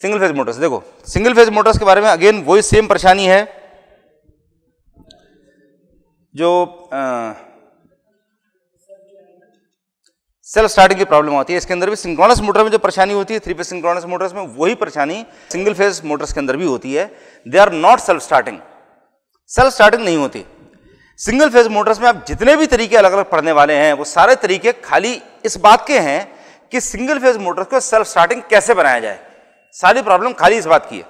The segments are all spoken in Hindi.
सिंगल फेज मोटर्स, देखो सिंगल फेज मोटर्स के बारे में अगेन वही सेम परेशानी है जो सेल्फ स्टार्टिंग की प्रॉब्लम होती है। इसके अंदर भी सिंक्रोनस मोटर में जो परेशानी होती है, 3 फेज सिंक्रोनस मोटर्स में वही परेशानी सिंगल फेज मोटर्स के अंदर भी होती है। They are not self starting, self starting नहीं होती। सिंगल फेज मोटर्स में आप जितने भी तरीके अलग अलग पढ़ने वाले हैं वो सारे तरीके खाली इस बात के हैं कि सिंगल फेज मोटर्स को सेल्फ स्टार्टिंग कैसे बनाया जाए। सारी प्रॉब्लम खाली इस बात की है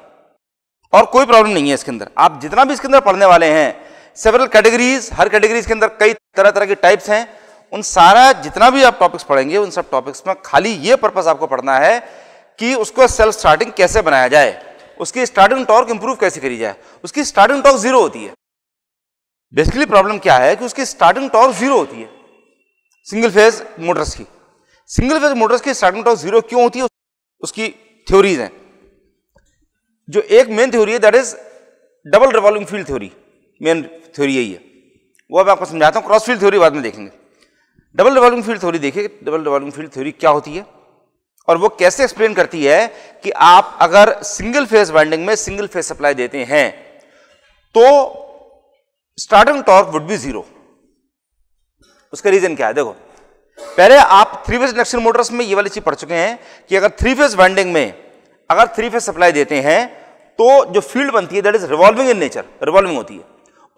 और कोई प्रॉब्लम नहीं है इसके अंदर। आप जितना भी इसके अंदर पढ़ने वाले हैं, सेवरल कैटेगरीज, हर कैटेगरीज के अंदर कई तरह तरह के टाइप्स हैं, उन सारा जितना भी आप टॉपिक्स पढ़ेंगे उन सब टॉपिक्स में खाली ये पर्पस आपको पढ़ना है कि उसको सेल्फ स्टार्टिंग कैसे बनाया जाए, उसकी स्टार्टिंग टॉर्क इंप्रूव कैसे करी जाए। उसकी स्टार्टिंग टॉर्क 0 होती है। बेसिकली प्रॉब्लम क्या है कि उसकी स्टार्टिंग टॉर्क 0 होती है सिंगल फेज मोटर्स की। सिंगल फेज मोटर्स की स्टार्टिंग टॉर्क 0 क्यों होती है, उसकी थ्योरीज हैं। जो एक मेन थ्योरी है that is double revolving field theory, main theory यही है, वो अब आपको समझाता हूं। क्रॉस फील्ड थ्योरी बाद में देखेंगे। डबल रिवॉल्विंग फील्ड थ्योरी देखिए, डबल रिवॉल्विंग फील्ड थ्योरी क्या होती है और वो कैसे एक्सप्लेन करती है कि आप अगर सिंगल फेज वाइंडिंग में सिंगल फेज सप्लाई देते हैं तो स्टार्टिंग टॉर्क वुड बी 0। उसका रीजन क्या है, देखो पहले आप 3 फेज इंडक्शन मोटर्स में ये वाली चीज पढ़ चुके हैं कि अगर 3 फेज वाइंडिंग में अगर 3 फेज सप्लाई देते हैं तो जो फील्ड बनती है that is revolving in nature, revolving होती है।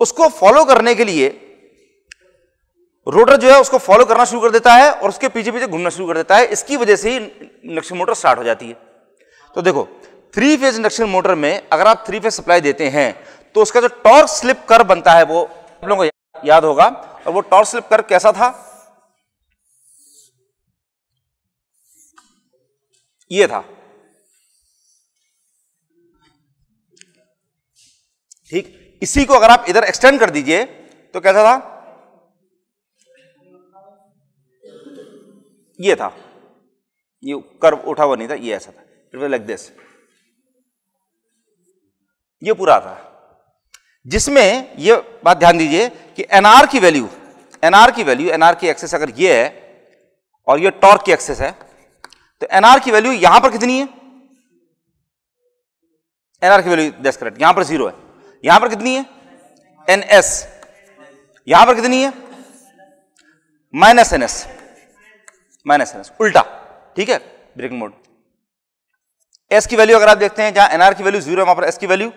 उसको फॉलो करने के लिए रोटर जो है उसको फॉलो करना शुरू कर देता है और उसके पीछे पीछे घूमना शुरू कर देता है। इसकी वजह से ही इंडक्शन मोटर स्टार्ट हो जाती है। तो देखो 3 फेज इंडक्शन मोटर में अगर आप 3 फेज सप्लाई देते हैं तो उसका जो टॉर्क स्लिप कर्व बनता है वो आप लोगों को याद होगा। और वो टॉर्क स्लिप कर्व कैसा था, ये था, ठीक। इसी को अगर आप इधर एक्सटेंड कर दीजिए तो कैसा था, ये था, ये कर्व उठा हुआ नहीं था, ये ऐसा था, इट वाज लाइक दिस, ये पूरा था। जिसमें ये बात ध्यान दीजिए कि एनआर की वैल्यू, एनआर की एक्सेस अगर ये है और ये टॉर्क की एक्सेस है तो एनआर की वैल्यू यहां पर कितनी है, एनआर की वैल्यू दैट्स करेक्ट, यहां पर 0 है। यहां पर कितनी है, एनएस, यहां पर कितनी है, माइनस एनएस, उल्टा, ठीक है, ब्रेकिंग मोड। एस की वैल्यू अगर आप देखते हैं, जहां एनआर की वैल्यू 0 है वहां पर एस की वैल्यू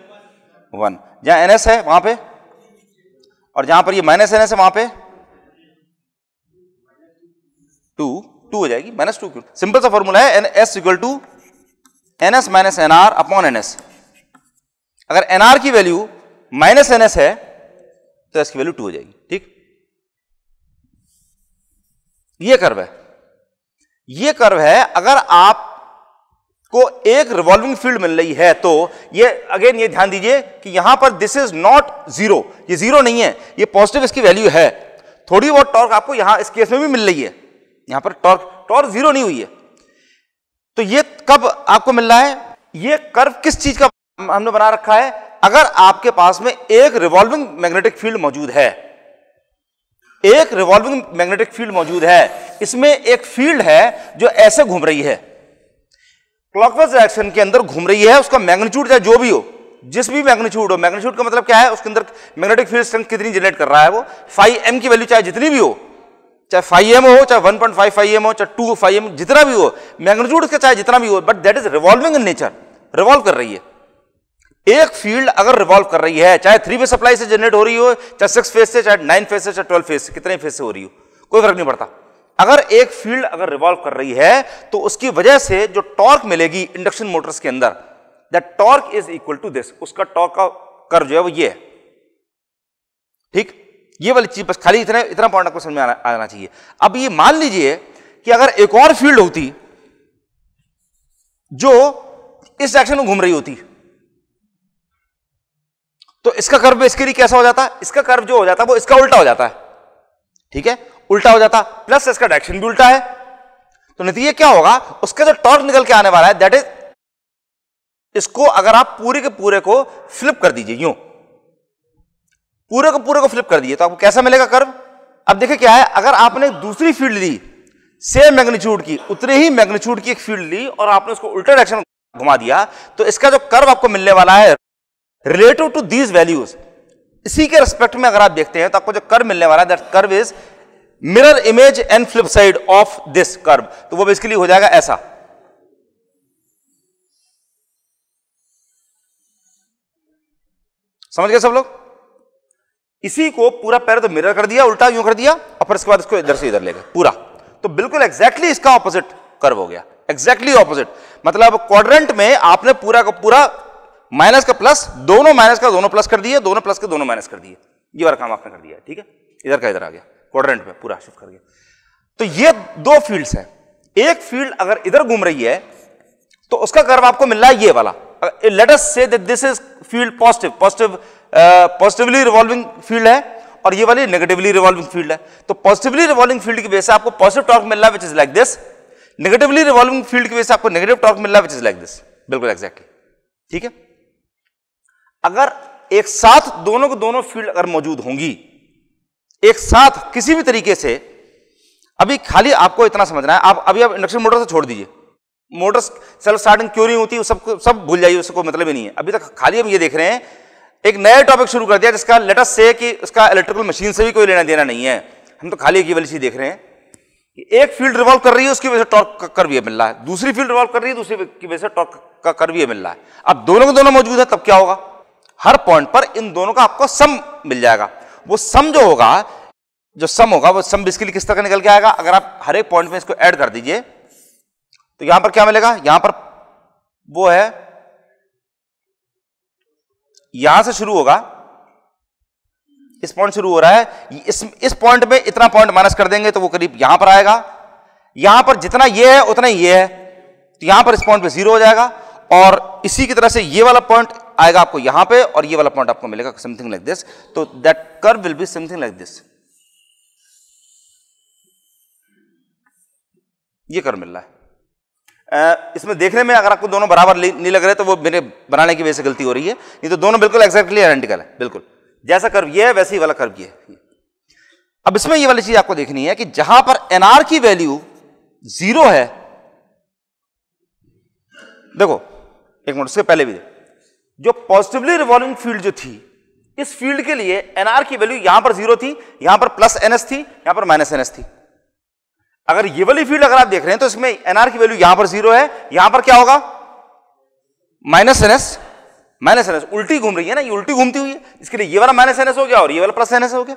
1, जहां एनएस है वहां पे, और जहां पर ये माइनस एनएस है वहां पे 2 हो जाएगी, -2 क्यों। सिंपल सा फॉर्मूला है, S equal to NS minus NR upon NS. अगर एनआर की वैल्यू माइनस एनएस है तो एस की वैल्यू 2 हो जाएगी, ठीक। ये कर्व है, ये कर्व है। अगर आपको एक रिवॉल्विंग फील्ड मिल रही है तो ये अगेन ये ध्यान दीजिए कि यहां पर दिस इज नॉट 0, ये 0 नहीं है, ये पॉजिटिव इसकी वैल्यू है। थोड़ी बहुत टॉर्क आपको यहां इस केस में भी मिल रही है, यहां पर टॉर्क 0 नहीं हुई है। तो ये कब आपको मिल रहा है, ये कर्व किस चीज का हमने बना रखा है, अगर आपके पास में एक रिवॉल्विंग मैग्नेटिक फील्ड मौजूद है, एक रिवॉल्विंग मैग्नेटिक फील्ड मौजूद है, इसमें एक फील्ड है जो ऐसे घूम रही है, क्लॉकवाइज डायरेक्शन के अंदर घूम रही है। उसका मैग्नीट्यूड चाहे जो भी हो, जिस भी मैग्नीट्यूड हो, मैग्नीट्यूड का मतलब क्या है, उसके अंदर मैग्नेटिक फील्ड स्ट्रेंथ कितनी जनरेट कर रहा है वो, 5m की वैल्यू चाहे जितनी भी हो, चाहे 5m हो, चाहे 1.55m हो, चाहे 2 जितना भी हो, मैग्नीट्यूड उसका चाहे जितना भी हो, but that is revolving in nature, revolve कर रही है। एक फील्ड अगर रिवॉल्व कर रही है, चाहे 3 फेज सप्लाई से जनरेट हो रही हो, चाहे 6 फेज से, चाहे 9 फेज से, चाहे 12 फेज से, कितने फेज से हो रही हो, कोई फर्क नहीं पड़ता। अगर एक फील्ड अगर रिवॉल्व कर रही है तो उसकी वजह से जो टॉर्क मिलेगी इंडक्शन मोटर्स के अंदर, that torque is equal to this, उसका टॉर्क का कर्व जो है वो ये है, ठीक। ये वाली चीज बस खाली इतना पॉइंट आपको समझ में आना चाहिए। अब ये मान लीजिए कि अगर एक और फील्ड होती जो इस डायरेक्शन में घूम रही होती तो इसका कर्व इसके लिए कैसा हो जाता है, इसका कर्व जो हो जाता है वो इसका उल्टा हो जाता है, ठीक है, उल्टा हो जाता, प्लस इसका डायरेक्शन भी उल्टा है। तो नतीजा क्या होगा, उसका जो टॉर्क निकल के आने वाला है दैट इज, इसको अगर आप पूरे के पूरे को फ्लिप कर दीजिए, यूं पूरे को फ्लिप कर दीजिए तो आपको कैसा मिलेगा कर्व। अब देखिए क्या है, अगर आपने दूसरी फील्ड ली सेम मैग्नीट्यूड की, उतने ही मैग्नीट्यूड की एक फील्ड ली और आपने उसको उल्टा डायरेक्शन घुमा दिया, तो इसका जो कर्व आपको मिलने वाला है रिलेटिव टू दीज वैल्यूज, इसी के रिस्पेक्ट में अगर आप देखते हैं तो आपको जो कर्व मिलने वाला है that curve is mirror image and flip side of this curve, तो वो बेसिकली हो जाएगा ऐसा। समझ गए सब लोग? इसी को पूरा पैर तो मिरर कर दिया, उल्टा यूं कर दिया, और फिर इसके बाद इसको इधर से इधर ले गए पूरा, तो बिल्कुल एग्जैक्टली इसका ऑपोजिट कर्व हो गया, एग्जैक्टली ऑपोजिट। मतलब क्वाड्रेंट में आपने पूरा का पूरा माइनस का प्लस, दोनों माइनस का दोनों प्लस कर दिए, दोनों प्लस के दोनों माइनस कर दिए, ये वाला काम आपने कर दिया। ठीक है, इधर का इधर आ गया, क्वाड्रेंट में पूरा शिफ्ट कर गया। तो ये दो फील्ड्स हैं, एक फील्ड अगर इधर घूम रही है तो उसका कर्व आपको मिल रहा है ये वाला। Let us say that this is field positively revolving field है, और ये वाली नेगेटिवली रिवॉल्विंग फील्ड है। तो पॉजिटिवली रिवॉल्विंग फील्ड की वजह से आपको पॉजिटिव टॉर्क मिल रहा है which is like this, negatively revolving field की वजह से आपको नेगेटिव टॉर्क मिल रहा है विच इज लाइक दिस, बिल्कुल एग्जैक्टली। ठीक है, अगर एक साथ दोनों को दोनों फील्ड अगर मौजूद होंगी एक साथ किसी भी तरीके से, अभी खाली आपको इतना समझना है, आप अभी आप इंडक्शन मोटर से छोड़ दीजिए, मोटर सेल्फ स्टार्टिंग क्यों नहीं होती सब भूल जाइए, उसको मतलब ही नहीं है। अभी तक खाली हम ये देख रहे हैं, एक नया टॉपिक शुरू कर दिया जिसका लेट अस से कि उसका इलेक्ट्रिकल मशीन से भी कोई लेना देना नहीं है, हम तो खाली एक ही वाली चीज देख रहे हैं कि एक फील्ड रिवॉल्व कर रही है उसकी वजह से टॉर्क का कर्व ये मिल रहा है, दूसरी फील्ड रिवॉल्व कर रही है दूसरी की वजह से टॉर्क का कर्व ये मिल रहा है। अब दोनों के दोनों मौजूद है तब क्या होगा, हर पॉइंट पर इन दोनों का आपको सम मिल जाएगा। वो सम जो होगा, जो सम होगा वो सम बेसिकली किस तरह का निकल के आएगा, अगर आप हर एक पॉइंट में इसको ऐड कर दीजिए तो यहां पर क्या मिलेगा, यहां पर वो है, यहां से शुरू होगा, इस पॉइंट शुरू हो रहा है, इस पॉइंट में इतना पॉइंट माइनस कर देंगे तो वो करीब यहां पर आएगा, यहां पर जितना ये है उतना ये है, तो यहां पर इस पॉइंट पे 0 हो जाएगा, और इसी की तरह से ये वाला पॉइंट आएगा आपको यहां पे, और ये वाला पॉइंट आपको मिलेगा समथिंग लाइक दिस, तो that curve will be something like this, ये कर्व मिल रहा है। इसमें देखने में अगर आपको दोनों बराबर नहीं लग रहे तो वो मेरे बनाने की वजह से गलती हो रही है, नहीं तो दोनों बिल्कुल एग्जैक्टली आइडेंटिकल है, बिल्कुल जैसा कर्व ये है वैसे ही वाला कर्व ये है। अब इसमें ये वाली चीज आपको देखनी है कि जहां पर एनआर की वैल्यू 0 है, देखो एक मिनट उससे पहले भी जो पॉजिटिवली रिवॉल्विंग फील्ड जो थी, इस फील्ड के लिए एनआर की वैल्यू यहां पर 0 थी, यहां पर प्लस एनएस थी, यहां पर माइनस एनएस थी। अगर ये वाली फील्ड अगर आप देख रहे हैं तो इसमें एनआर की वैल्यू यहां पर 0 है, यहां पर क्या होगा माइनस एनएस, माइनस एनएस उल्टी घूम रही है ना, ये उल्टी घूमती हुई है, इसके लिए ये वाला माइनस एनएस हो गया और ये वाला प्लस एनएस हो गया,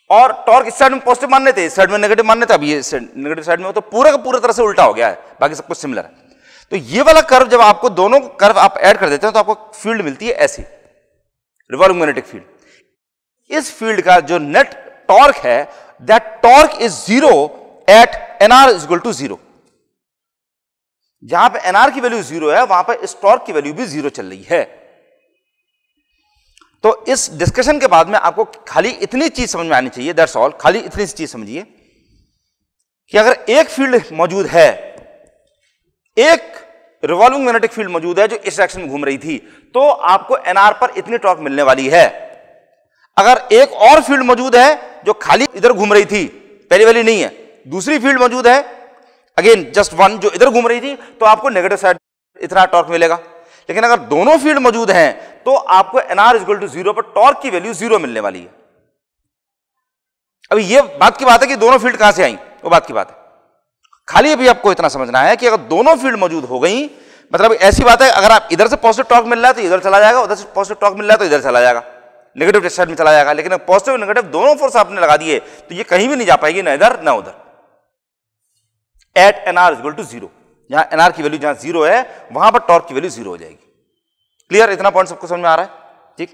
और टॉर्क इस साइड में पॉजिटिव मानने थे, इस साइड में नेगेटिव मानने थे, अब ये नेगेटिव साइड में हो, तो पूरा का पूरा तरह से उल्टा हो गया है, बाकी सब कुछ सिमिलर है। तो ये वाला कर्व जब आपको दोनों कर्व आप ऐड कर देते हैं तो आपको फील्ड मिलती है ऐसी, रिवॉल्विंग मैग्नेटिक फील्ड। इस फील्ड का जो नेट टॉर्क है that torque is 0 at NR is equal to 0। जहां पे एनआर की वैल्यू 0 है वहां पर इस टॉर्क की वैल्यू भी 0 चल रही है। तो इस डिस्कशन के बाद में आपको खाली इतनी चीज समझ में आनी चाहिए, दैट्स ऑल, खाली इतनी चीज समझिए कि अगर एक फील्ड मौजूद है, एक रिवॉल्विंग मैग्नेटिक फील्ड मौजूद है जो इस डायरेक्शन में घूम रही थी, तो आपको एनआर पर इतनी टॉर्क मिलने वाली है। अगर एक और फील्ड मौजूद है जो खाली इधर घूम रही थी, पहली वाली नहीं है, दूसरी फील्ड मौजूद है अगेन जस्ट वन जो इधर घूम रही थी, तो आपको नेगेटिव साइड इतना टॉर्क मिलेगा। लेकिन अगर दोनों फील्ड मौजूद हैं तो आपको एनआर इक्वल टू 0 पर टॉर्क की वैल्यू 0 मिलने वाली है। अभी ये बात की बात है कि दोनों फील्ड कहां से आई, वो बात की बात है। खाली अभी आपको इतना समझना है कि अगर दोनों फील्ड मौजूद हो गई, मतलब ऐसी बात है अगर आप इधर से पॉजिटिव टॉर्क मिल रहा है तो इधर चला जाएगा, उधर से पॉजिटिव टॉर्क मिल रहा है तो इधर चला जाएगा, नेगेटिव साइड में चला जाएगा। लेकिन पॉजिटिव नेगेटिव दोनों फोर्स आपने लगा दिए तो ये कहीं भी नहीं जा पाएगी, ना इधर ना उधर। एट एनआर इक्वल टू 0, जहां एनआर की वैल्यू जहां 0 है वहां पर टॉर्क की वैल्यू 0 हो जाएगी। क्लियर, इतना पॉइंट सबको समझ में आ रहा है? ठीक।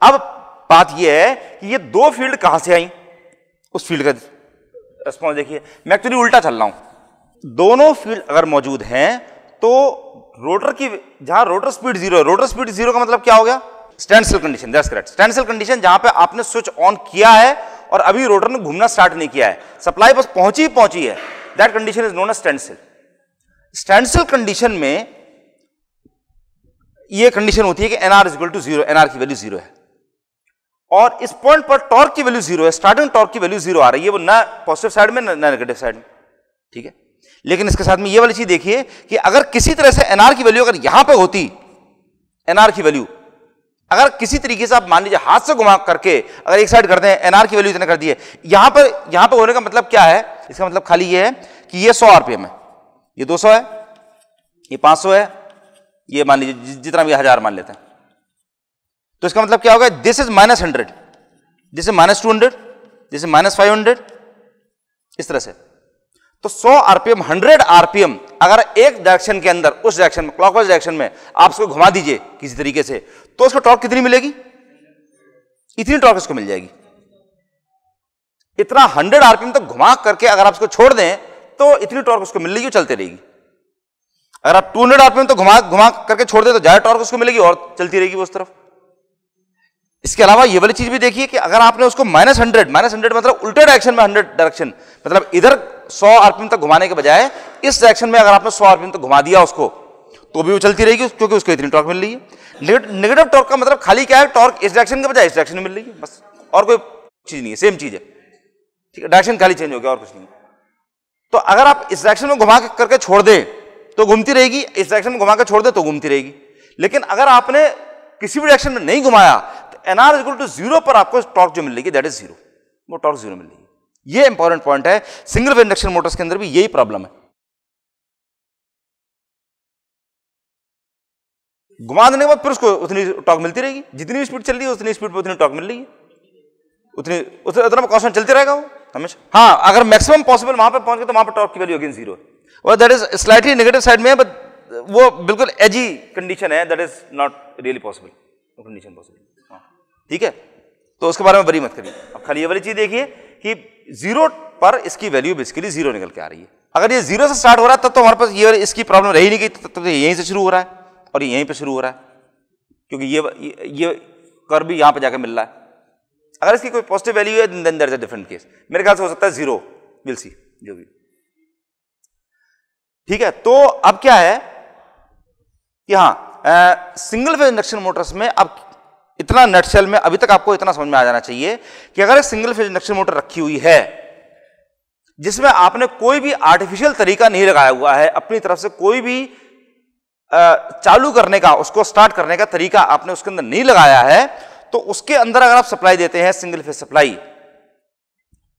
अब बात यह है कि ये दो फील्ड कहां से आई, उस फील्ड का रिस्पॉन्स देखिए। मैं एक्चुअली उल्टा चल रहा हूं, दोनों फील्ड अगर मौजूद हैं तो रोटर की, जहां रोटर स्पीड 0 है, रोटर स्पीड 0 का मतलब क्या हो गया, stand still condition. That's correct, stand still condition, जहां पे आपने स्विच ऑन किया है और अभी रोटर ने घूमना स्टार्ट नहीं किया है, सप्लाई बस पहुंची है, that condition is known as stand still. Stand still condition में ये कंडीशन होती है कि NR is equal to 0, NR की वैल्यू 0 है और इस पॉइंट पर टॉर्क की वैल्यू 0 है, स्टार्टिंग टॉर्क की वैल्यू 0 आ रही है, वो ना पॉजिटिव साइड में ना नेगेटिव साइड में, ठीक है। लेकिन इसके साथ में ये वाली चीज देखिए कि अगर किसी तरह से एनआर की वैल्यू अगर यहां पे होती, एनआर की वैल्यू अगर किसी तरीके से आप मान लीजिए हाथ से घुमा करके अगर एक साइड करते हैं, एनआर की वैल्यू इतने कर दी है, यहां पर होने का मतलब क्या है? इसका मतलब खाली ये है कि ये 100 आरपीएम है, ये 200 है, ये 500 है, ये मान लीजिए जितना भी 1000 मान लेते हैं, तो इसका मतलब क्या होगा? This is -100, this is -200, this is -500, इस तरह से। तो 100 आरपीएम, 100 आरपीएम अगर एक डायरेक्शन के अंदर, उस डायरेक्शन में, क्लॉकवाइज डायरेक्शन में आप इसको घुमा दीजिए किसी तरीके से, तो उसको टॉर्क कितनी मिलेगी? इतनी टॉर्क इसको मिल जाएगी। इतना 100 आरपीएम तक घुमा करके अगर आप इसको छोड़ दें तो इतनी टॉर्क उसको मिल रही है, चलती रहेगी। अगर आप 200 आरपीएम तो घुमा करके छोड़ दें तो ज्यादा टॉर्क उसको मिलेगी और चलती रहेगी वो उस तरफ। इसके अलावा ये वाली चीज भी देखिए कि अगर आपने उसको -100 मतलब उल्टे डायरेक्शन में 100 डायरेक्शन, मतलब इधर 100 आरपीएम तक घुमाने के बजाय इस डायरेक्शन में अगर आपने 100 आरपीएम तक घुमा दिया उसको, तो भी वो चलती रहेगी क्योंकि उसको इतनी टॉर्क मिल रही है। नेगेटिव टॉर्क का मतलब खाली क्या है? टॉर्क इस डायरेक्शन के बजाय इस डायरेक्शन में मिल रही है, बस, और कोई चीज नहीं है, सेम चीज है, ठीक है, डायरेक्शन खाली चेंज हो गया और कुछ नहीं। तो अगर आप इस डायरेक्शन में घुमा करके छोड़ दें तो घूमती रहेगी, इस डायरेक्शन में घुमा कर छोड़ दे तो घूमती रहेगी। लेकिन अगर आपने किसी भी डायरेक्शन में नहीं घुमाया तो एनआर इक्वल टू 0 पर आपको टॉर्क जो मिलेगी दैट इज 0, वो टॉर्क 0 मिल रही है। ये इंपॉर्टेंट पॉइंट है। सिंगल फेज इंडक्शन मोटर्स के अंदर भी यही प्रॉब्लम है, घुमा देने के बाद फिर उसको उतनी टॉर्क मिलती रहेगी, जितनी भी स्पीड चल रही है उतनी स्पीड पे उतनी टॉर्क मिल रही है, उतना कांस्टेंट चलते रहेगा वो हमेशा। हाँ, अगर मैक्सिमम पॉसिबल वहां पे पहुंच गए तो वहां पर टॉर्क की वैल्यू अगेन 0 है, और that is slightly negative side में है, बट वो बिल्कुल एजी कंडीशन है, that is not really possible condition possible. ठीक है, तो उसके बारे में बड़ी मत करिए। अब खाली ये वाली चीज देखिए कि 0 पर इसकी वैल्यू बेसिकली 0 निकल के आ रही है। अगर ये 0 से स्टार्ट हो रहा है तब तो हमारे पास ये इसकी प्रॉब्लम रही नहीं गई, तब तो यहीं से शुरू हो रहा है और ये यहीं पे शुरू हो रहा है, क्योंकि ये कर्व भी यहां पे जाकर मिल रहा है। अगर इसकी कोई पॉजिटिव वैल्यू है then there is a different case, मेरे ख्याल से हो सकता है 0, विल सी, जो भी। ठीक है, तो अब क्या है कि हाँ, सिंगल फेज इंडक्शन मोटर्स में अब इतना नटशेल में अभी तक आपको इतना समझ में आ जाना चाहिए कि अगर एक सिंगल फेज इंडक्शन मोटर रखी हुई है जिसमें आपने कोई भी आर्टिफिशियल तरीका नहीं लगाया हुआ है, अपनी तरफ से कोई भी चालू करने का, उसको स्टार्ट करने का तरीका आपने उसके अंदर नहीं लगाया है, तो उसके अंदर अगर आप सप्लाई देते हैं सिंगल फेज सप्लाई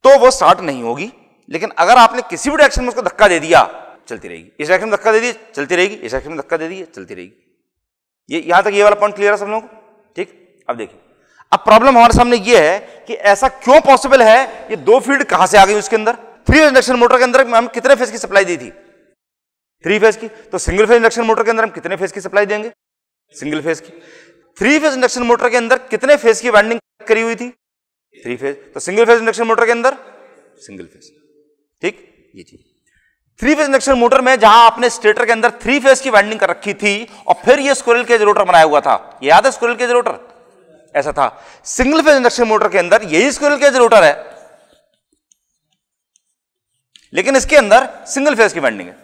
तो वो स्टार्ट नहीं होगी। लेकिन अगर आपने किसी भी डायरेक्शन में उसको धक्का दे दिया, चलती रहेगी। इस डायरेक्शन में धक्का दे दिया, चलती रहेगी, इस डायरेक्शन में धक्का दे दिया, चलती रहेगी। ये यहां तक ये वाला पॉइंट क्लियर है सब लोगों को? ठीक, अब देखिए, अब प्रॉब्लम हमारे सामने ये है कि ऐसा क्यों पॉसिबल है, ये दो फील्ड कहां से आ गई उसके अंदर। 3 फेज इंडक्शन मोटर के अंदर हम कितने फेज की सप्लाई दी थी? 3 फेज की। तो सिंगल फेज इंडक्शन मोटर के अंदर हम कितने फेज की सप्लाई देंगे? सिंगल फेज की। 3 फेज इंडक्शन मोटर के अंदर कितने फेज की वाइंडिंग करी हुई थी? 3 फेज। तो सिंगल फेज इंडक्शन मोटर के अंदर सिंगल फेज। ठीक, ये चीज 3 फेज इंडक्शन मोटर में जहां आपने स्टेटर के अंदर 3 फेज की वाइंडिंग कर रखी थी और फिर ये स्क्विरल केज रोटर बनाया हुआ था, ये याद है? स्क्विरल केज रोटर ऐसा था। सिंगल फेज इंडक्शन मोटर के अंदर यही स्क्विरल केज रोटर है, लेकिन इसके अंदर सिंगल फेज की वाइंडिंग है।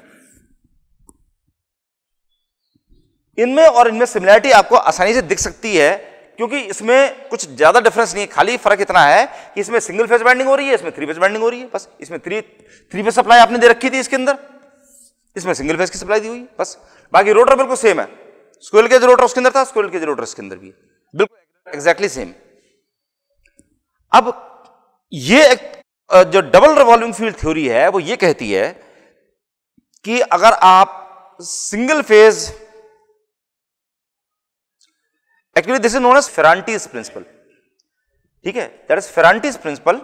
इनमें और इनमें सिमिलरिटी आपको आसानी से दिख सकती है, क्योंकि इसमें कुछ ज्यादा डिफरेंस नहीं है, खाली फर्क इतना है कि इसमें सिंगल फेज वाइंडिंग हो रही है, इसमें 3 फेज वाइंडिंग हो रही है, बस। इसमें 3 फेज सप्लाई आपने दे रखी थी इसके अंदर, इसमें सिंगल फेज की सप्लाई दी हुई, बस। बाकी रोटर बिल्कुल सेम है, स्क्विरल केज रोटर उसके अंदर था, स्क्विरल केज रोटर इसके अंदर भी है, बिल्कुल एग्जैक्टली सेम। अब ये एक जो डबल रिवॉल्विंग फील्ड थ्योरी है वो ये कहती है कि अगर आप single phase, actually this is known as Ferranti's principle, ठीक है, that is Ferranti's principle.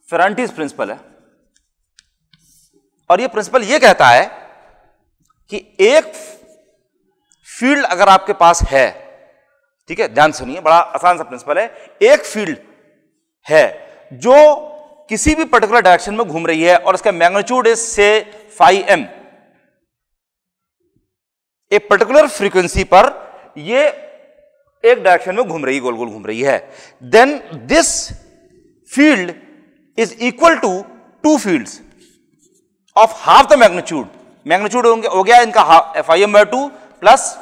Ferranti's principle है, और ये प्रिंसिपल ये कहता है कि एक फील्ड अगर आपके पास है, ठीक है, ध्यान सुनिए, बड़ा आसान सा प्रिंसिपल है। एक फील्ड है जो किसी भी पर्टिकुलर डायरेक्शन में घूम रही है और इसका मैग्नीट्यूड इज से phi m, एक पर्टिकुलर फ्रीक्वेंसी पर ये एक डायरेक्शन में घूम रही है, गोल गोल घूम रही है, then this field is equal to 2 fields of half the magnitude. Magnitude हो गया इनका phi m/2 plus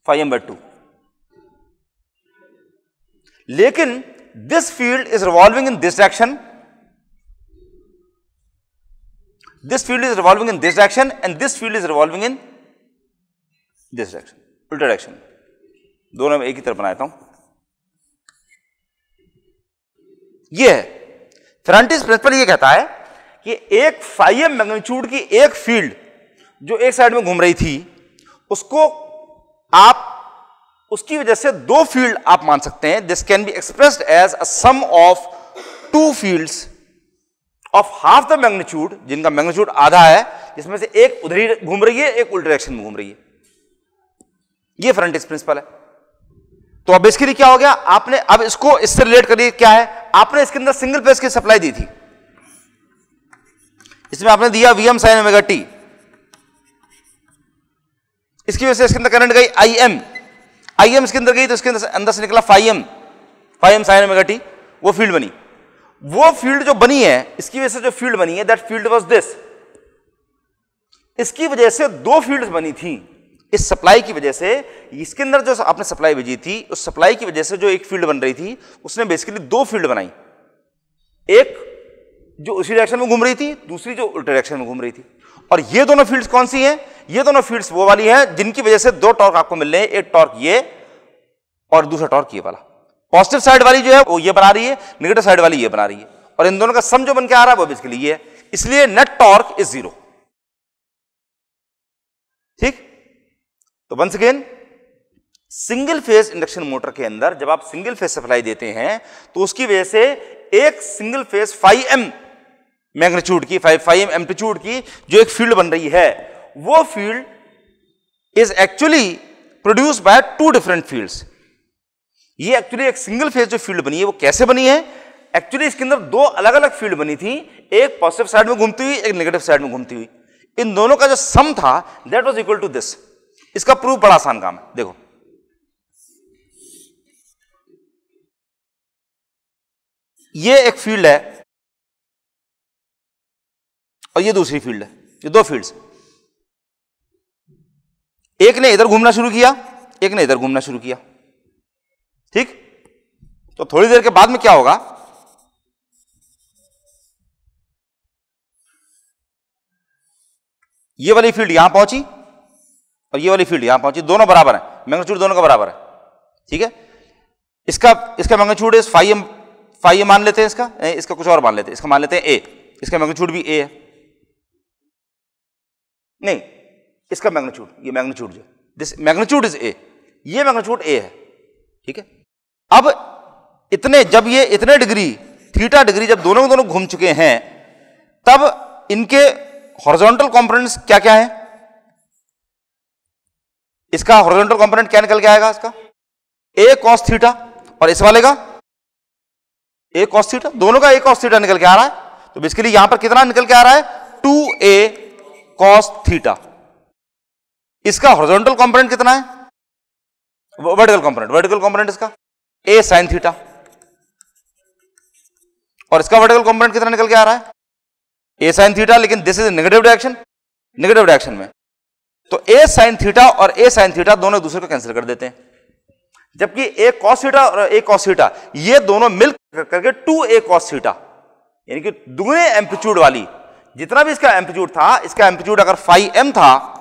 phi m/2। लेकिन this field is revolving in this direction, this field is revolving in this direction and this field is revolving in this direction, उल्टा डायरेक्शन। दोनों में एक ही तरफ बना देता हूं। ये है फेरांटीज प्रिंसिपल। ये कहता है कि एक फाइव मैग्नीट्यूड की एक फील्ड जो एक साइड में घूम रही थी, उसको आप उसकी वजह से दो फील्ड आप मान सकते हैं। This can be expressed as a sum of two fields of half the magnitude, जिनका मैग्नीट्यूड आधा है, जिसमें से एक उधर ही घूम रही है, एक उल्टे डायरेक्शन में घूम रही है। ये फेरांटीज प्रिंसिपल है। तो अब बेसिकली क्या हो गया, आपने अब इसको इससे रिलेट करिए, क्या है, आपने इसके अंदर सिंगल फेज की सप्लाई दी थी, इसमें आपने दिया Vm sin ओमेगा t, इसकी वजह से इसके अंदर करंट गई Im इसके अंदर गई तो इसके अंदर से निकला फाइम sin ओमेगा t, वो फील्ड बनी। वो फील्ड जो बनी है, इसकी वजह से जो फील्ड बनी है, दैट फील्ड वाज दिस। इसकी वजह से दो फील्ड्स बनी थी इस सप्लाई की वजह से। इसके अंदर जो आपने सप्लाई भेजी थी, उस सप्लाई की वजह से जो एक फील्ड बन रही थी, उसने बेसिकली दो फील्ड बनाई, एक जो उसी डायरेक्शन में घूम रही थी, दूसरी जो उल्टे डायरेक्शन में घूम रही थी। और ये दोनों फील्ड्स कौन सी हैं? ये दोनों फील्ड्स वो वाली हैं जिनकी वजह से दो टॉर्क आपको मिल रहे हैं, एक टॉर्क ये और दूसरा टॉर्क ये वाला। पॉजिटिव साइड वाली जो है वो ये बना रही है, नेगेटिव साइड वाली ये बना रही है, और इन दोनों का सम जो बन के आ रहा है वो बेसिकली ये है। इसलिए नेट टॉर्क इज जीरो। ठीक, तो once again single phase induction motor के अंदर जब आप सिंगल फेज सप्लाई देते हैं तो उसकी वजह से एक सिंगल फेज 5m मैग्नीट्यूड की 5m एम्पलीट्यूड की जो एक फील्ड बन रही है, वो field is actually produced by two different fields. ये एक्चुअली एक सिंगल फेज जो फील्ड बनी है वो कैसे बनी है? एक्चुअली इसके अंदर दो अलग अलग फील्ड बनी थी, एक पॉजिटिव साइड में घूमती हुई, एक नेगेटिव साइड में घूमती हुई। इन दोनों का जो सम था that was equal to this. इसका प्रूफ बड़ा आसान काम है, देखो ये एक फील्ड है और ये दूसरी फील्ड है, ये दो फील्ड्स। एक ने इधर घूमना शुरू किया, एक ने इधर घूमना शुरू किया। ठीक, तो थोड़ी देर के बाद में क्या होगा, ये वाली फील्ड यहां पहुंची और ये वाली फील्ड यहां पहुंची, दोनों बराबर है, मैग्नीट्यूड दोनों का बराबर है। ठीक है, इसका मैग्नीट्यूड इज 5m मान लेते हैं, इसका कुछ और मान लेते हैं, इसका मान लेते हैं a, इसका मैग्नीट्यूड भी a है। नहीं, इसका मैग्नीट्यूड, ये मैग्नीट्यूड जो दिस मैग्नीट्यूड इज a, ये मैग्नीट्यूड a है। ठीक है, अब जब ये इतने डिग्री थीटा डिग्री जब दोनों दोनों घूम चुके हैं, तब इनके हॉरिजॉन्टल कंपोनेंट्स क्या क्या है? इसका हॉरिजॉन्टल कंपोनेंट क्या निकल के आएगा? इसका a cos थीटा और इस वाले का a cos थीटा, दोनों का a cos थीटा निकल के आ रहा है। तो बेसिकली यहां पर कितना निकल के आ रहा है? 2a cos theta. इसका हॉरिजॉन्टल कंपोनेंट कितना है? वर्टिकल कंपोनेंट इसका a sin थीटा, और इसका वर्टिकल कंपोनेंट कितना निकल के आ रहा है? a sin थीटा, लेकिन दिस इज नेगेटिव डायरेक्शन में। तो a sin थीटा और a sin थीटा दोनों दूसरे को कैंसिल कर देते हैं, जबकि a cos थीटा और a cos थीटा ये दोनों मिल करके 2a cos थीटा, यानी कि दुगने एम्पलीट्यूड वाली, जितना भी इसका एम्पलीट्यूड था, इसका एम्पलीट्यूड अगर 5m था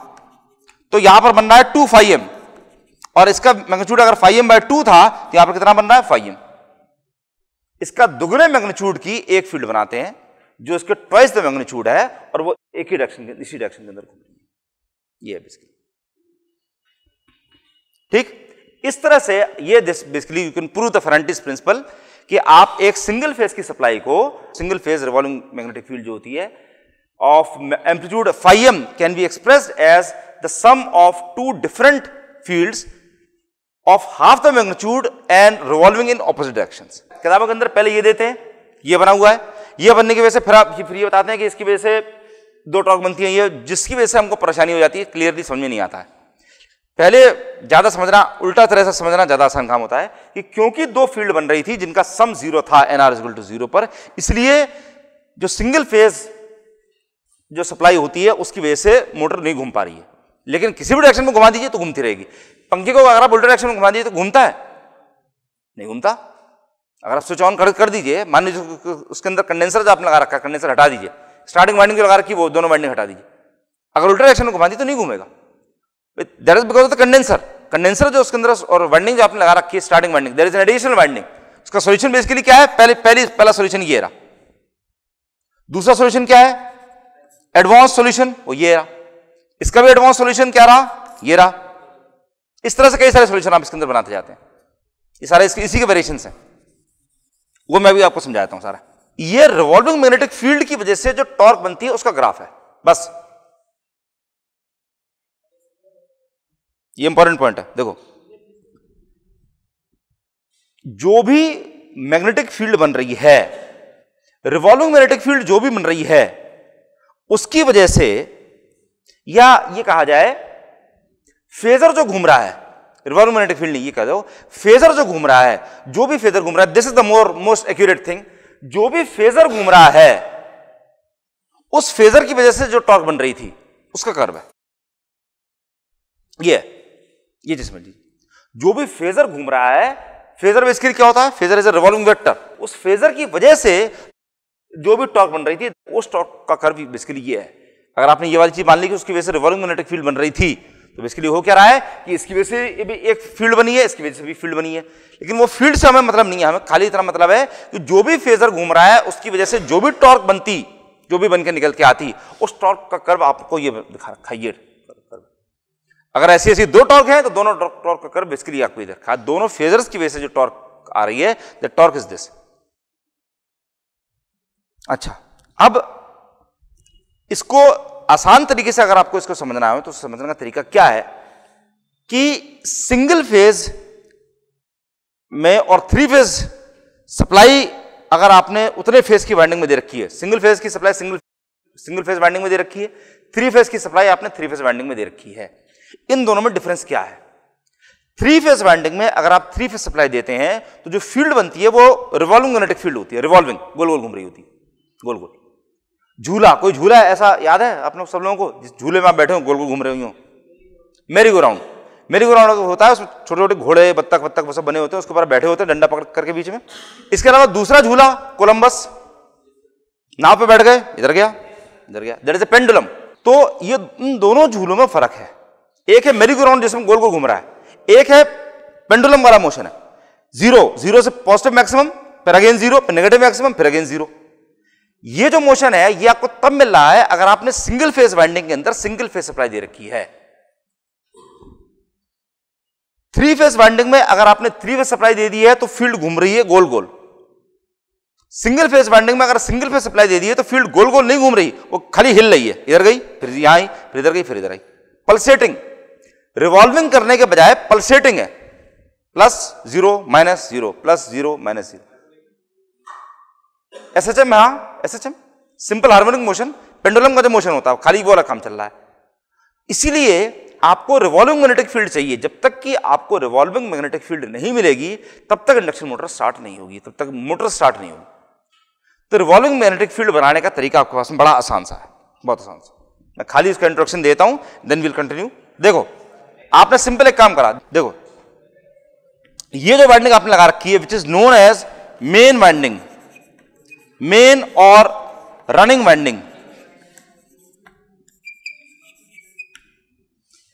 तो यहां पर बन रहा है 2 5m, और इसका मैग्नीट्यूड अगर 5m/2 था तो यहां पर कितना बन रहा है? 5m। इसका दुगने मैग्नीट्यूड की एक फील्ड बनाते हैं जो इसके ट्वाइस द मैग्नीट्यूड है, और वो एक ही डायरेक्शन, इसी डायरेक्शन के अंदर घूम रही है। ये है बेसिकली। ठीक, इस तरह से ये basically you can prove the Ferranti's principle कि आप एक सिंगल फेज की सप्लाई को, single phase revolving magnetic field जो होती है of amplitude 5m can be expressed as the sum of two different fields of half the magnitude and revolving in opposite directions. किताबों के अंदर पहले ये देते हैं, ये बना हुआ है, ये बनने की वजह से फिर ये बताते हैं कि इसकी वजह से दो टॉर्क बनती है, ये जिसकी वजह से हमको परेशानी हो जाती है, क्लियरली समझ में नहीं आता है। पहले ज्यादा समझना, उल्टा तरह से समझना ज्यादा आसान काम होता है कि क्योंकि दो फील्ड बन रही थी जिनका सम 0 था nr=0 पर, इसलिए जो सिंगल फेज जो सप्लाई होती है उसकी वजह से मोटर नहीं घूम पा रही है। लेकिन किसी भी डायरेक्शन में घुमा दीजिए तो घूमती रहेगी। पंखे को अगर आप उल्टे डायरेक्शन में घुमा दीजिए तो घूमता है? नहीं घूमता। अगर आप स्विच ऑन कर दीजिए, मान लीजिए उसके अंदर कंडेंसर जो आपने लगा रखा है, कंडेंसर हटा दीजिए, स्टार्टिंग वाइंडिंग जो लगा रखी है वो दोनों वाइंडिंग हटा दीजिए, अगर उल्टा डायरेक्शन में घुमा दी तो नहीं घूमेगा। That is because of the condenser जो उसके अंदर और वाइंडिंग जो आपने लगा रखी है starting winding, there is an additional winding. उसका सॉल्यूशन बेसिकली क्या है, पहला सॉल्यूशन ये रहा। दूसरा सॉल्यूशन क्या है, एडवांस सॉल्यूशन, वो ये रहा। इसका भी एडवांस सॉल्यूशन क्या रहा, ये रहा। इस तरह से कई सारे सॉल्यूशन आप इसके अंदर बनाते जाते हैं, ये सारे इसी के वेरिएशंस हैं, वो मैं भी आपको समझाता हूं सारा। ये रिवॉल्विंग मैग्नेटिक फील्ड की वजह से जो टॉर्क बनती है उसका ग्राफ है, बस ये इंपॉर्टेंट पॉइंट है। देखो, जो भी मैग्नेटिक फील्ड बन रही है, रिवॉल्विंग मैग्नेटिक फील्ड जो भी बन रही है, उसकी वजह से, या ये कहा जाए फेजर जो घूम रहा है, रिवॉल्विंग मैग्नेटिक फील्ड नहीं, ये कह दो फेजर जो घूम रहा है, जो भी फेजर घूम रहा है, this is the most accurate thing, जो भी फेजर घूम रहा है उस फेजर की वजह से जो टॉर्क बन रही थी उसका कर्व है ये जिसमें जो भी फेजर घूम रहा है, फेजर बेसिकली क्या होता है, phasor is a revolving vector, उस फेजर की वजह से जो भी टॉर्क बन रही थी उस टॉर्क का कर्व बेसिकली ये है। अगर आपने ये वाली चीज मान ली कि उसकी वजह से रिवॉल्विंग मैग्नेटिक फील्ड बन रही थी, तो बेसिकली हो क्या रहा है कि इसकी वजह से भी एक फील्ड बनी है, इसकी वजह से भी फील्ड बनी है, लेकिन वो फील्ड से हमें मतलब नहीं है, हमें खाली इतना मतलब है कि जो भी फेजर घूम रहा है उसकी वजह से जो भी टॉर्क बनती, जो भी बनकर निकल के आती, उस टॉर्क का कर्व आपको ये दिखा रखा है, ये कर्व। अगर ऐसी ऐसी दो टॉर्क है तो दोनों टॉर्क का कर्व बेसिकली आपको इधर रखा है, दोनों फेजर्स की वजह से जो टॉर्क आ रही है, द टॉर्क इज दिस। अच्छा, अब इसको आसान तरीके से अगर आपको इसको समझना है तो समझने का तरीका क्या है कि सिंगल फेज में और थ्री फेज सप्लाई अगर आपने उतने फेज की वाइंडिंग में दे रखी है, सिंगल फेज की सप्लाई सिंगल फेज वाइंडिंग में दे रखी है, थ्री फेज की सप्लाई आपने थ्री फेज वाइंडिंग में दे रखी है, इन दोनों में डिफरेंस क्या है? थ्री फेज वाइंडिंग में अगर आप थ्री फेज सप्लाई देते हैं तो जो फील्ड बनती है वो रिवॉल्विंग मैग्नेटिक फील्ड होती है, रिवॉल्विंग, गोल गोल घूम रही होती है, गोल गोल। झूला, कोई झूला है ऐसा याद है आप लोग सब लोगों को, जिस झूले में आप बैठे हो गोल गोल घूम रहे हो, मेरी गो राउंड, मेरी गो राउंड होता है, उसमें छोटे छोटे घोड़े बत्तख वो सब बने होते हैं, उसके ऊपर बैठे होते हैं डंडा पकड़ करके बीच में। इसके अलावा दूसरा झूला कोलंबस, नाव पे बैठ गए, इधर गया इधर गया, दैट इज अ पेंडुलम। तो ये इन दोनों झूलों में फर्क है, एक है मेरी गो राउंड जिसमें गोल गोल घूम रहा है, एक है पेंडुलम वाला मोशन है, जीरो से पॉजिटिव मैक्सिमम, फिर अगेन जीरो, फिर नेगेटिव मैक्सिमम, फिर अगेन जीरो। ये जो मोशन है ये आपको तब मिल रहा है अगर आपने सिंगल फेज वाइंडिंग के अंदर सिंगल फेज सप्लाई दे रखी है। थ्री फेज वाइंडिंग में अगर आपने थ्री फेज सप्लाई दे दी है तो फील्ड घूम रही है गोल गोल। सिंगल फेज वाइंडिंग में अगर सिंगल फेज सप्लाई दे दी है तो फील्ड गोल गोल नहीं घूम रही, वो खाली हिल रही है, इधर गई फिर यहां आई, फिर इधर गई फिर इधर आई। पल्सेटिंग, रिवॉल्विंग करने के बजाय पल्सेटिंग है, plus zero minus zero, plus zero minus zero. SHM में, हाँ SHM simple harmonic motion, pendulum का जो मोशन होता है खाली वो वाला काम चल रहा है। इसीलिए आपको रिवॉल्विंग मैग्नेटिक फील्ड चाहिए, जब तक कि आपको रिवॉल्विंग मैग्नेटिक फील्ड नहीं मिलेगी तब तक इंडक्शन मोटर स्टार्ट नहीं होगी, तब तक मोटर स्टार्ट नहीं होगी। तो रिवॉल्विंग मैग्नेटिक फील्ड बनाने का तरीका आपके पास में बड़ा आसान सा है, बहुत आसान सा। मैं खाली इसका इंट्रोडक्शन देता हूं, देन विल कंटिन्यू। देखो आपने सिंपल एक काम करा, देखो ये जो वाइंडिंग आपने लगा रखी है which is known as main winding, main और रनिंग वाइंडिंग,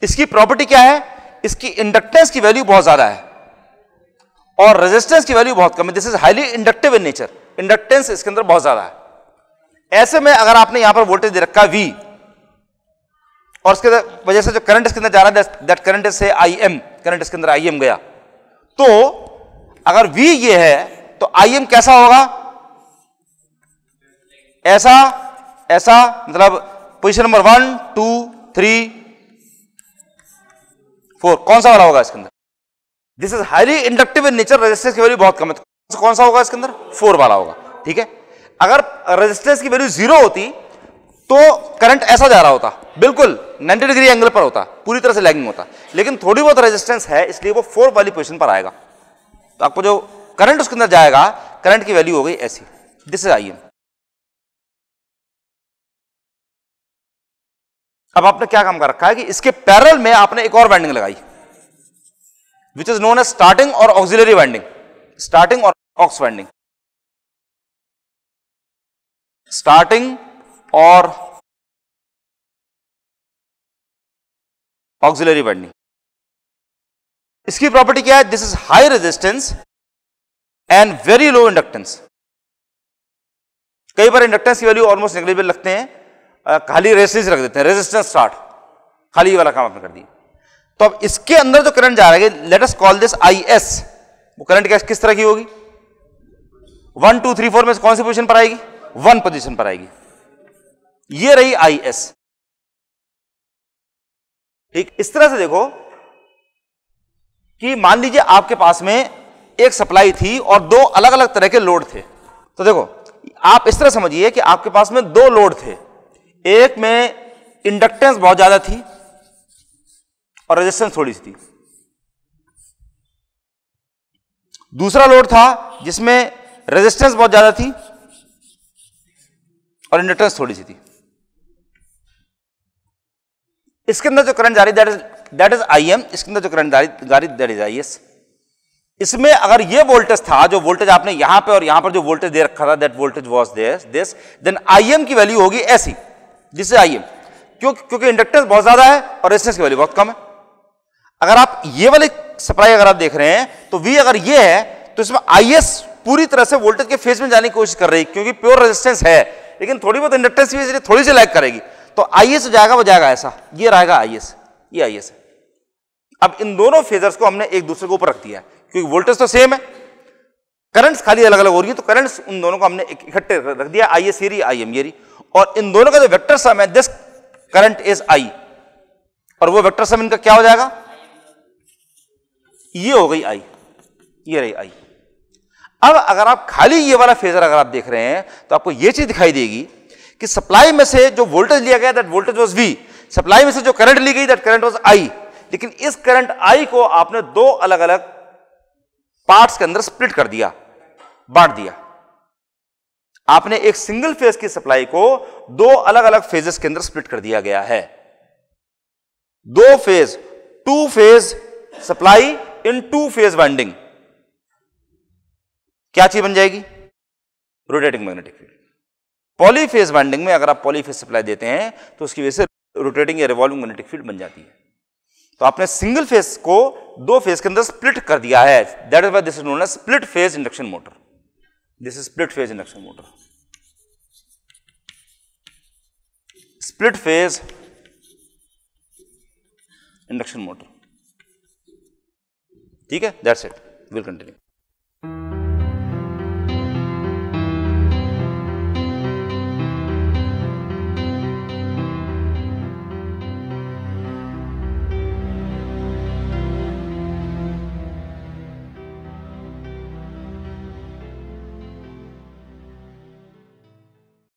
इसकी प्रॉपर्टी क्या है? इसकी इंडक्टेंस की वैल्यू बहुत ज्यादा है और रेजिस्टेंस की वैल्यू बहुत कम है। This is highly inductive in nature, inductance इसके अंदर बहुत ज्यादा है। ऐसे में अगर आपने यहां पर वोल्टेज दे रखा है V और उसके वजह से जो करंट इसके अंदर जा रहा है दैट करंट इज से IM, करंट इसके अंदर IM गया, तो अगर V ये है तो IM कैसा होगा? ऐसा ऐसा, मतलब पोजीशन नंबर 1 2 3 4, कौन सा वाला होगा इसके अंदर? This is highly inductive in nature, resistance की वैल्यू बहुत कम है, तो कौन सा होगा इसके अंदर? 4 वाला होगा। ठीक है, अगर रेजिस्टेंस की वैल्यू 0 होती तो करंट ऐसा जा रहा होता, बिल्कुल 90 डिग्री एंगल पर होता, पूरी तरह से लैगिंग होता, लेकिन थोड़ी बहुत रेजिस्टेंस है इसलिए वो 4 वाली पोजीशन पर आएगा, तो आपको जो करंट उसके अंदर जाएगा, करंट की वैल्यू हो गई ऐसी, दिस इज IM। अब आपने क्या काम कर रखा है कि इसके पैरेलल में आपने एक और वाइंडिंग लगाई which is known as starting और ऑक्सिलरी वाइंडिंग। स्टार्टिंग और ऑक्स वाइंडिंग, स्टार्टिंग और ऑक्सिलरी वाइंडिंग। इसकी प्रॉपर्टी क्या है? This is high resistance and very low inductance. कई बार इंडक्टेंस की वैल्यू ऑलमोस्ट नेग्लिजिबल रखते हैं, खाली रेजिस्टेंस रख देते हैं, रेजिस्टेंस स्टार्ट, खाली ये वाला काम आपने कर दिया। तो अब इसके अंदर जो करंट जा रहा है, let us call this IS, वो करंट किस तरह की होगी? 1 2 3 4 में कौन सी पोजीशन पर आएगी? 1 पोजीशन पर आएगी। ये रही IS। ठीक इस तरह से देखो कि मान लीजिए आपके पास में एक सप्लाई थी और दो अलग अलग तरह के लोड थे। तो देखो आप इस तरह समझिए कि आपके पास में दो लोड थे, एक में इंडक्टेंस बहुत ज्यादा थी और रेजिस्टेंस थोड़ी सी थी। दूसरा लोड था जिसमें रेजिस्टेंस बहुत ज्यादा थी और इंडक्टेंस थोड़ी सी थी। इसके अंदर जो करंट जा रही दैट इज IM, इसके अंदर जो करंट जा रही दैट इज IS। इसमें अगर ये वोल्टेज था, जो वोल्टेज आपने यहां पे और यहां पर जो वोल्टेज दे रखा था, that voltage was this, then IM की वैल्यू होगी ऐसी, जिससे IM, क्योंकि इंडक्टेंस बहुत ज्यादा है और रेजिस्टेंस की वैल्यू बहुत कम है। अगर आप ये वाली सप्लाई अगर आप देख रहे हैं तो V अगर ये है तो इसमें IS पूरी तरह से वोल्टेज के फेज में जाने की कोशिश कर रही है, क्योंकि प्योर रेजिस्टेंस है लेकिन थोड़ी बहुत इंडक्टेंस भी थोड़ी सी लैग करेगी। तो IS जाएगा, वो जाएगा ऐसा, ये रहेगा IS, ये IS है। अब इन दोनों फेजर्स को हमने एक दूसरे के ऊपर रख दिया है, क्योंकि वोल्टेज तो सेम है, करंट्स खाली अलग अलग हो रही है, तो करंट्स उन दोनों को हमने इकट्ठे रख दिया, IS ये रही, IM ये रही, और इन दोनों का जो वेक्टर सम है, दिस करंट इज I, और वो वेक्टर सम इनका क्या हो जाएगा? ये हो गई I, ये रही I। अब अगर आप खाली ये वाला फेजर अगर आप देख रहे हैं तो आपको ये चीज दिखाई देगी कि सप्लाई में से जो वोल्टेज लिया गया that voltage was V, supply में से जो करंट ली गई दैट करंट वाज I, लेकिन इस करंट I को आपने दो अलग अलग पार्ट्स के अंदर स्प्लिट कर दिया, बांट दिया। आपने एक सिंगल फेज की सप्लाई को दो अलग अलग फेजेस के अंदर स्प्लिट कर दिया गया है। दो phase, two phase supply in two phase winding, क्या चीज बन जाएगी? Rotating magnetic field. Polyphase winding में अगर आप पॉलीफेज सप्लाई देते हैं तो उसकी वजह से रोटेटिंग या रिवॉल्विंग मैग्नेटिक फील्ड बन जाती है। तो आपने सिंगल फेज को दो फेज के अंदर स्प्लिट कर दिया है, that is why this is known as split phase induction motor. This is split phase induction motor, split phase induction motor. ठीक है, दैट्स इट, विल कंटिन्यू।